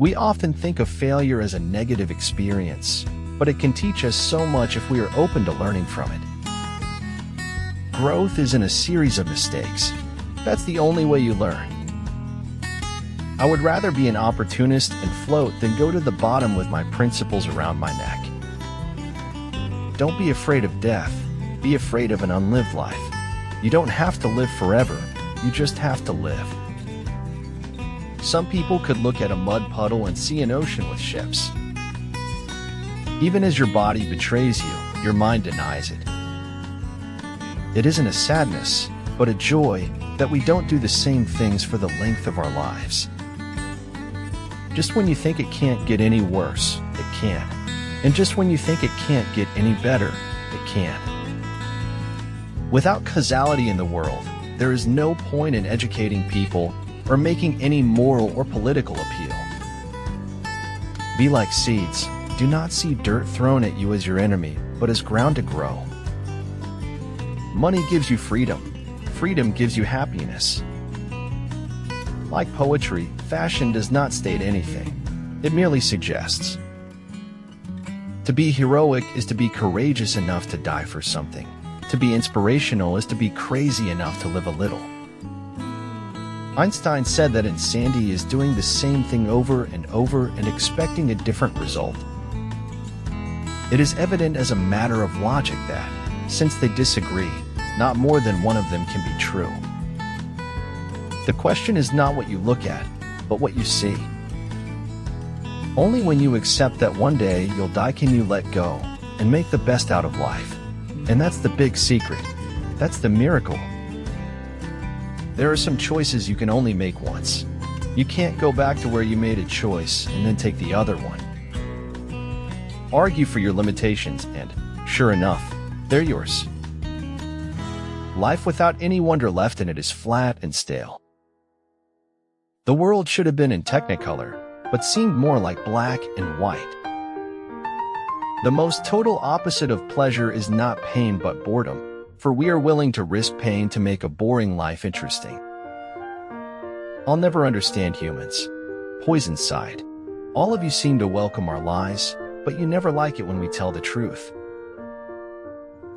We often think of failure as a negative experience, but it can teach us so much if we are open to learning from it. Growth isn't a series of mistakes. That's the only way you learn. I would rather be an opportunist and float than go to the bottom with my principles around my neck. Don't be afraid of death. Be afraid of an unlived life. You don't have to live forever. You just have to live. Some people could look at a mud puddle and see an ocean with ships. Even as your body betrays you, your mind denies it. It isn't a sadness, but a joy that we don't do the same things for the length of our lives. Just when you think it can't get any worse, it can. And just when you think it can't get any better, it can. Without causality in the world, there is no point in educating people or making any moral or political appeal. Be like seeds. Do not see dirt thrown at you as your enemy, but as ground to grow. Money gives you freedom. Freedom gives you happiness. Like poetry, fashion does not state anything. It merely suggests. To be heroic is to be courageous enough to die for something. To be inspirational is to be crazy enough to live a little. Einstein said that insanity is doing the same thing over and over and expecting a different result. It is evident as a matter of logic that, since they disagree, not more than one of them can be true. The question is not what you look at, but what you see. Only when you accept that one day you'll die can you let go and make the best out of life. And that's the big secret. That's the miracle. There are some choices you can only make once. You can't go back to where you made a choice and then take the other one. Argue for your limitations and, sure enough, they're yours. Life without any wonder left in it is flat and stale. The world should have been in Technicolor, but seemed more like black and white. The most total opposite of pleasure is not pain but boredom, for we are willing to risk pain to make a boring life interesting. I'll never understand humans. Poison side. All of you seem to welcome our lies, but you never like it when we tell the truth.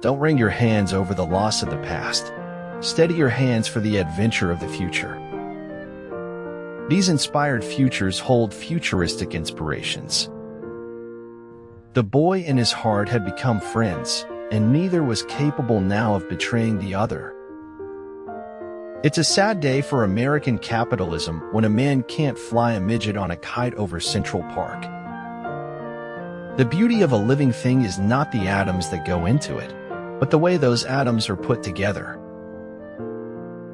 Don't wring your hands over the loss of the past. Steady your hands for the adventure of the future. These inspired futures hold futuristic inspirations. The boy and his heart had become friends, and neither was capable now of betraying the other. It's a sad day for American capitalism when a man can't fly a midget on a kite over Central Park. The beauty of a living thing is not the atoms that go into it, but the way those atoms are put together.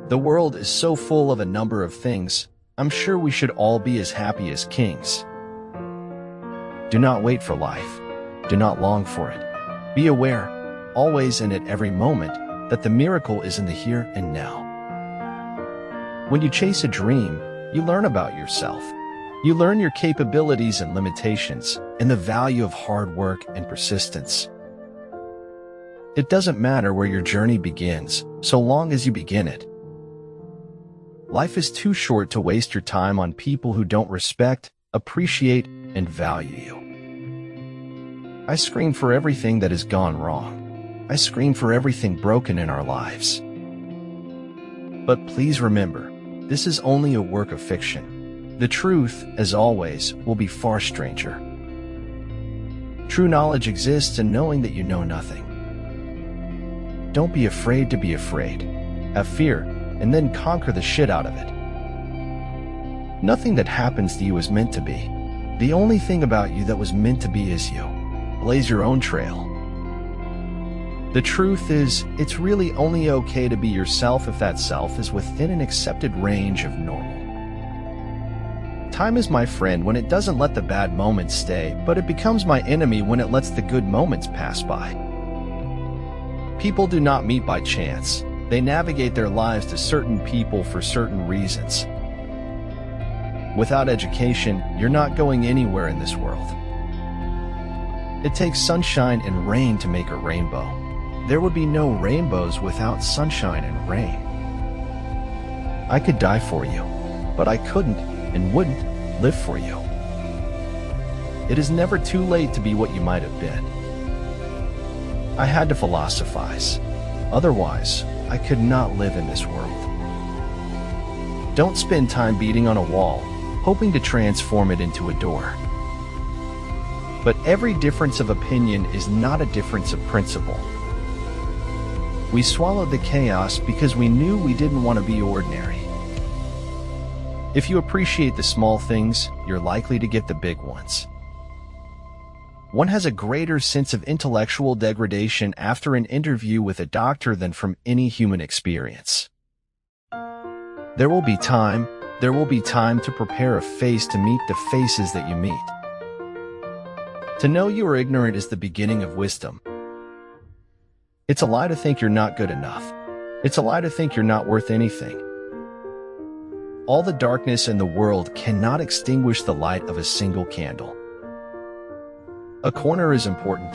The world is so full of a number of things. I'm sure we should all be as happy as kings. Do not wait for life. Do not long for it. Be aware, always and at every moment, that the miracle is in the here and now. When you chase a dream, you learn about yourself. You learn your capabilities and limitations, and the value of hard work and persistence. It doesn't matter where your journey begins, so long as you begin it. Life is too short to waste your time on people who don't respect, appreciate, and value you. I scream for everything that has gone wrong. I scream for everything broken in our lives. But please remember, this is only a work of fiction. The truth, as always, will be far stranger. True knowledge exists in knowing that you know nothing. Don't be afraid to be afraid. Have fear, and then conquer the shit out of it. Nothing that happens to you is meant to be. The only thing about you that was meant to be is you. Blaze your own trail. The truth is, it's really only okay to be yourself if that self is within an accepted range of normal. Time is my friend when it doesn't let the bad moments stay, but it becomes my enemy when it lets the good moments pass by. People do not meet by chance. They navigate their lives to certain people for certain reasons. Without education, you're not going anywhere in this world. It takes sunshine and rain to make a rainbow. There would be no rainbows without sunshine and rain. I could die for you, but I couldn't and wouldn't live for you. It is never too late to be what you might have been. I had to philosophize. Otherwise, I could not live in this world. Don't spend time beating on a wall, hoping to transform it into a door. But every difference of opinion is not a difference of principle. We swallowed the chaos because we knew we didn't want to be ordinary. If you appreciate the small things, you're likely to get the big ones. One has a greater sense of intellectual degradation after an interview with a doctor than from any human experience. There will be time to prepare a face to meet the faces that you meet. To know you are ignorant is the beginning of wisdom. It's a lie to think you're not good enough. It's a lie to think you're not worth anything. All the darkness in the world cannot extinguish the light of a single candle. A corner is important.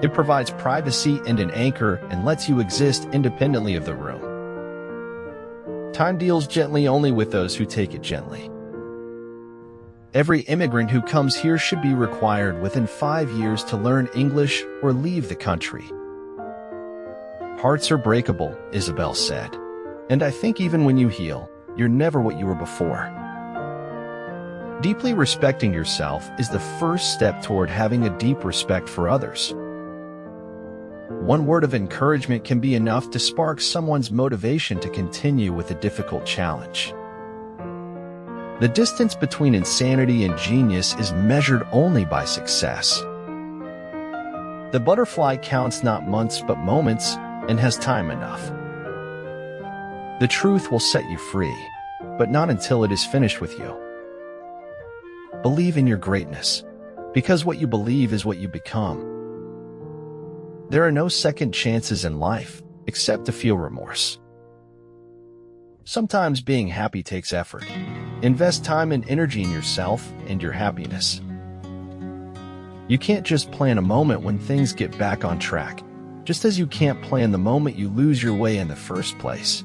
It provides privacy and an anchor and lets you exist independently of the room. Time deals gently only with those who take it gently. Every immigrant who comes here should be required within 5 years to learn English or leave the country. Hearts are breakable, Isabel said. And I think even when you heal, you're never what you were before. Deeply respecting yourself is the first step toward having a deep respect for others. One word of encouragement can be enough to spark someone's motivation to continue with a difficult challenge. The distance between insanity and genius is measured only by success. The butterfly counts not months but moments and has time enough. The truth will set you free, but not until it is finished with you. Believe in your greatness, because what you believe is what you become. There are no second chances in life, except to feel remorse. Sometimes being happy takes effort. Invest time and energy in yourself and your happiness. You can't just plan a moment when things get back on track, just as you can't plan the moment you lose your way in the first place.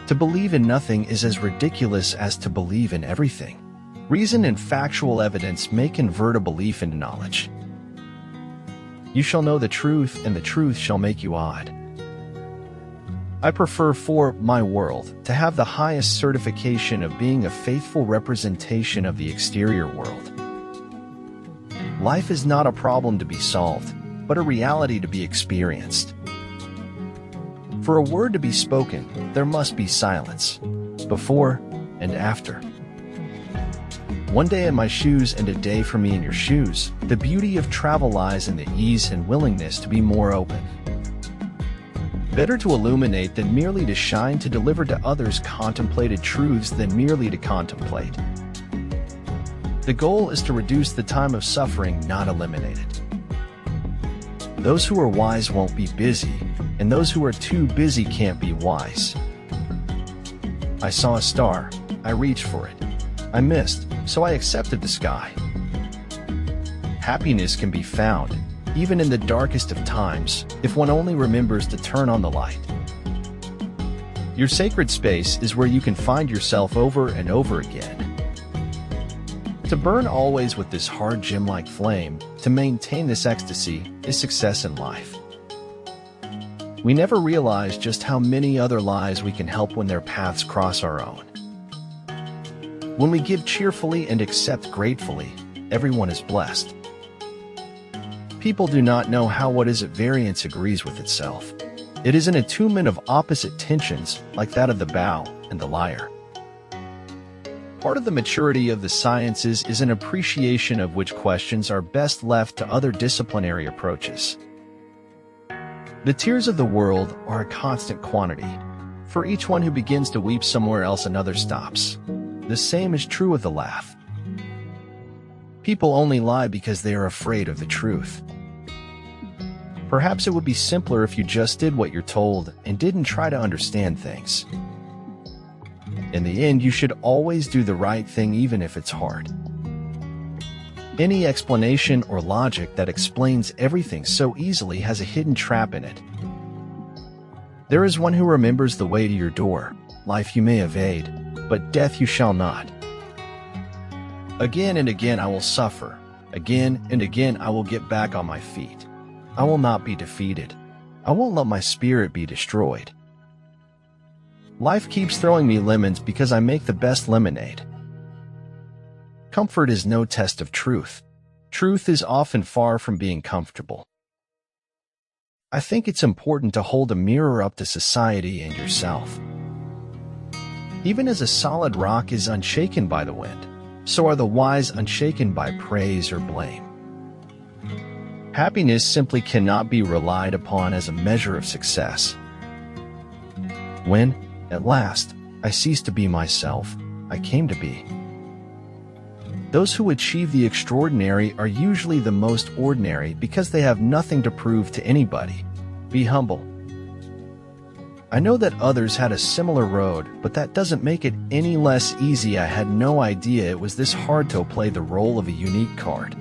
To believe in nothing is as ridiculous as to believe in everything. Reason and factual evidence may convert a belief into knowledge. You shall know the truth, and the truth shall make you odd. I prefer for my world to have the highest certification of being a faithful representation of the exterior world. Life is not a problem to be solved, but a reality to be experienced. For a word to be spoken, there must be silence, before and after. One day in my shoes and a day for me in your shoes. The beauty of travel lies in the ease and willingness to be more open. Better to illuminate than merely to shine, to deliver to others contemplated truths than merely to contemplate. The goal is to reduce the time of suffering, not eliminate it. Those who are wise won't be busy, and those who are too busy can't be wise. I saw a star. I reached for it. I missed, so I accepted the sky. Happiness can be found, even in the darkest of times, if one only remembers to turn on the light. Your sacred space is where you can find yourself over and over again. To burn always with this hard gem-like flame, to maintain this ecstasy, is success in life. We never realize just how many other lives we can help when their paths cross our own. When we give cheerfully and accept gratefully, everyone is blessed. People do not know how what is at variance agrees with itself. It is an attunement of opposite tensions, like that of the bow and the lyre. Part of the maturity of the sciences is an appreciation of which questions are best left to other disciplinary approaches. The tears of the world are a constant quantity. For each one who begins to weep somewhere else, another stops. The same is true of the laugh. People only lie because they are afraid of the truth. Perhaps it would be simpler if you just did what you're told and didn't try to understand things. In the end, you should always do the right thing even if it's hard. Any explanation or logic that explains everything so easily has a hidden trap in it. There is one who remembers the way to your door. Life you may evade, but death you shall not. Again and again I will suffer. Again and again I will get back on my feet. I will not be defeated. I won't let my spirit be destroyed. Life keeps throwing me lemons because I make the best lemonade. Comfort is no test of truth. Truth is often far from being comfortable. I think it's important to hold a mirror up to society and yourself. Even as a solid rock is unshaken by the wind, so are the wise unshaken by praise or blame. Happiness simply cannot be relied upon as a measure of success. When, at last, I ceased to be myself, I came to be. Those who achieve the extraordinary are usually the most ordinary because they have nothing to prove to anybody. Be humble. I know that others had a similar road, but that doesn't make it any less easy. I had no idea it was this hard to play the role of a unique card.